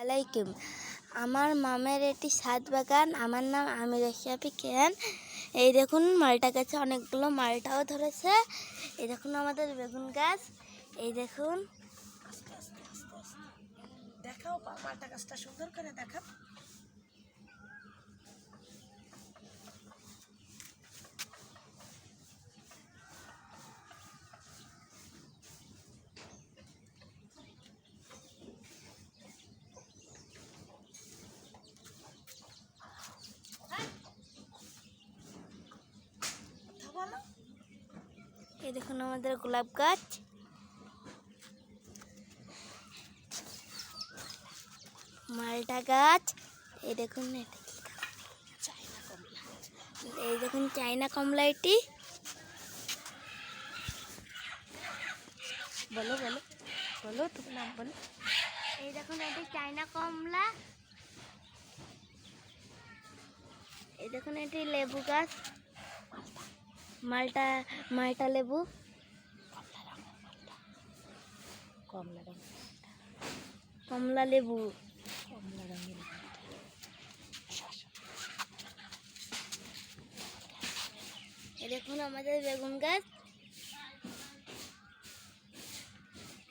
আলাইকুম। আমার মামের এটি ছাদ বাগান। আমার নাম আমির আশরাফি খান। এই দেখুন মালটা গাছে অনেকগুলো মালটাও ধরেছে। এই দেখুন আমাদের বেগুন গাছ। এই দেখুন, দেখাও মালটা গাছটা সুন্দর করে দেখাও। এই দেখুন আমাদের গোলাপ গাছ। মালটা গাছ। এই দেখুন এই দেখুন চাইনা কমলা। এটি বলো বলো বলো, তুমি নাম বলো। এই দেখুন এটি চাইনা কমলা। এই দেখুন এটি লেবু গাছ, মালটা মালটা লেবু। কমলা রঙ, কমলা লেবু। কমলা রঙের। এই দেখুন আমাদের বেগুন গাছ।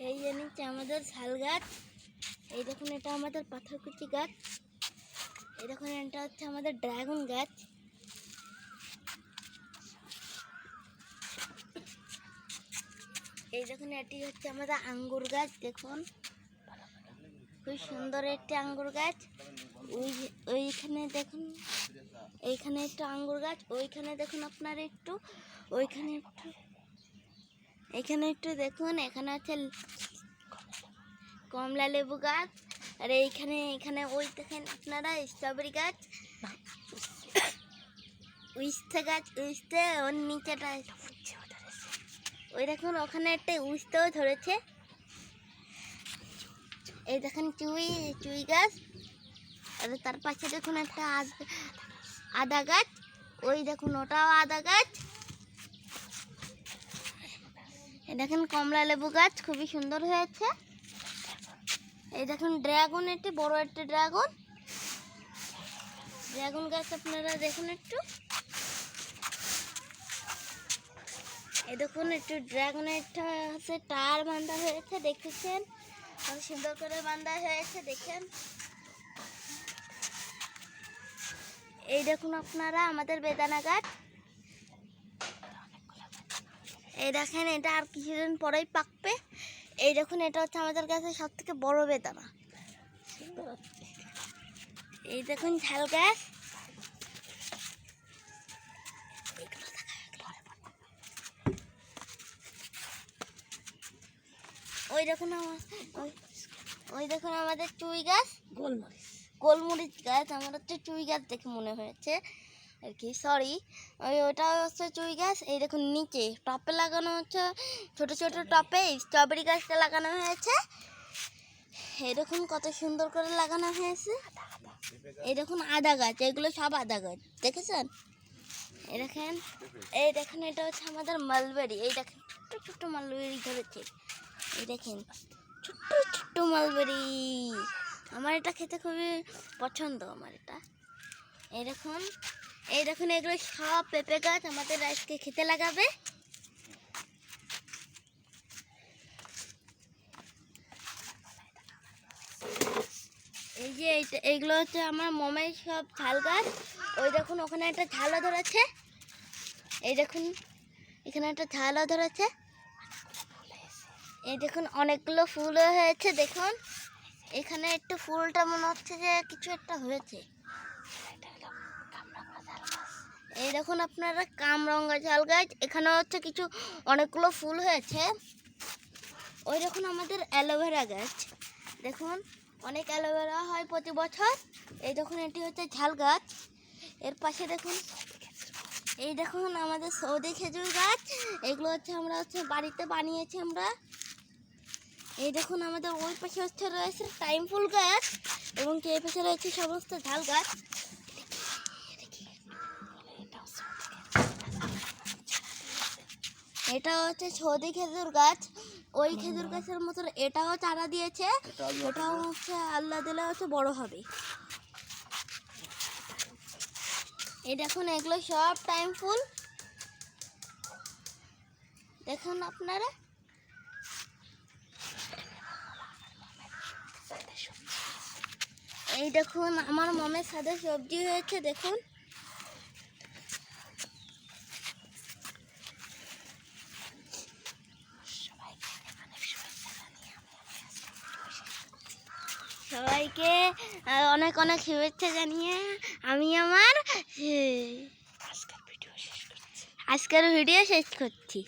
এই যে নিচে আমাদের শাল গাছ। এই দেখুন এটা আমাদের পাথরকুচি গাছ। এই দেখুন এটা হচ্ছে আমাদের ড্রাগন গাছ। এই দেখুন এটি হচ্ছে আমাদের আঙ্গুর গাছ। দেখুন খুব সুন্দর একটি আঙ্গুর গাছ। ওইখানে দেখুন, এইখানে একটু আঙ্গুর গাছ। ওইখানে দেখুন আপনারা একটু, ওইখানে একটু, এখানে একটু দেখুন। এখানে হচ্ছে কমলা লেবু গাছ। আর এখানে ওই দেখেন আপনারা স্ট্রবেরি গাছ, উস্তে গাছ। উস্তে ওর নিচেটা ওই দেখুন, ওখানে একটা উস্তেও ধরেছে। এই দেখেন চুই গাছ। আর তার পাশে দেখুন একটা আদা গাছ। ওই দেখুন ওটাও আদা গাছ। এই দেখেন কমলা লেবু গাছ খুবই সুন্দর হয়েছে। এই দেখুন ড্রাগন, এটি বড় একটা ড্রাগন গাছ। আপনারা দেখুন একটু। এই দেখুন একটু ড্রাগনের হচ্ছে টার বাঁধা হয়েছে, দেখতেছেন কত সুন্দর করে বাঁধা হয়েছে, দেখেন। এই দেখুন আপনারা আমাদের বেদানা গাছ। এই দেখেন এটা আর কিছুদিন পরেই পাকবে। এই দেখুন এটা হচ্ছে আমাদের কাছে সব থেকে বড় বেদানা। এই দেখুন ঝাল গাছ। ওই দেখুন আমাদের চুই গাছ, গোলমরিচ গাছ। আমার হচ্ছে চুই গাছ দেখে মনে হয়েছে আর কি, সরি। ওটা হচ্ছে চুই গাছ। এই দেখুন নিচে টপে লাগানো হচ্ছে, ছোট ছোট টপে স্ট্রবেরি গাছটা লাগানো হয়েছে। এই দেখুন কত সুন্দর করে লাগানো হয়েছে। এই দেখুন আদা গাছ, এগুলো সব আদা গাছ, দেখেছেন। এই দেখেন এটা হচ্ছে আমাদের মালবেরি। এই দেখেন ছোট্ট ছোট্ট মালবেরি ধরেছে। এই দেখেন ছোট্ট ছোট্ট মালবেরি। আমার এটা খেতে খুবই পছন্দ, আমার এটা। এই দেখুন এগুলো সব পেঁপে গাছ, আমাদের আজকে খেতে লাগাবে। এই যে এইগুলো হচ্ছে আমার মমের সব ঝাল গাছ। ওই দেখুন ওখানে একটা ঝালও ধরেছে। এই দেখুন এখানে একটা ঝালও ধরেছে। এই দেখুন অনেকগুলো ফুলও হয়েছে। দেখুন এখানে একটু ফুলটা মনে হচ্ছে যে কিছু একটা হয়েছে। এই দেখুন আপনারা কামরাঙ্গা ঝাল গাছ। এখানে হচ্ছে কিছু অনেকগুলো ফুল হয়েছে। ওই দেখুন আমাদের অ্যালোভেরা গাছ। দেখুন অনেক অ্যালোভেরা হয় প্রতি বছর। এই দেখুন এটি হচ্ছে ঝাল গাছ। এর পাশে দেখুন, এই দেখুন আমাদের সৌদি খেজুর গাছ। এগুলো হচ্ছে আমরা বাড়িতে বানিয়েছি আমরা। এই দেখুন আমাদের ওই পাশে রয়েছে টাইম ফুল গাছ, এবং এই পাশে রয়েছে সমস্ত ঝাল গাছ। এটা হচ্ছে সৌদি খেজুর গাছ। ওই খেজুর গাছের মতন এটাও চারা দিয়েছে, ওটাও হচ্ছে আল্লাহ দিলে হচ্ছে বড় হবে। এই দেখুন এগুলো সব টাইম ফুল, দেখুন আপনারা। এই দেখুন আমার মামের সাথে সবজি হয়েছে, দেখুন। সবাইকে অনেক অনেক শুভেচ্ছা জানিয়ে আমি আমার আজকের ভিডিও শেষ করছি।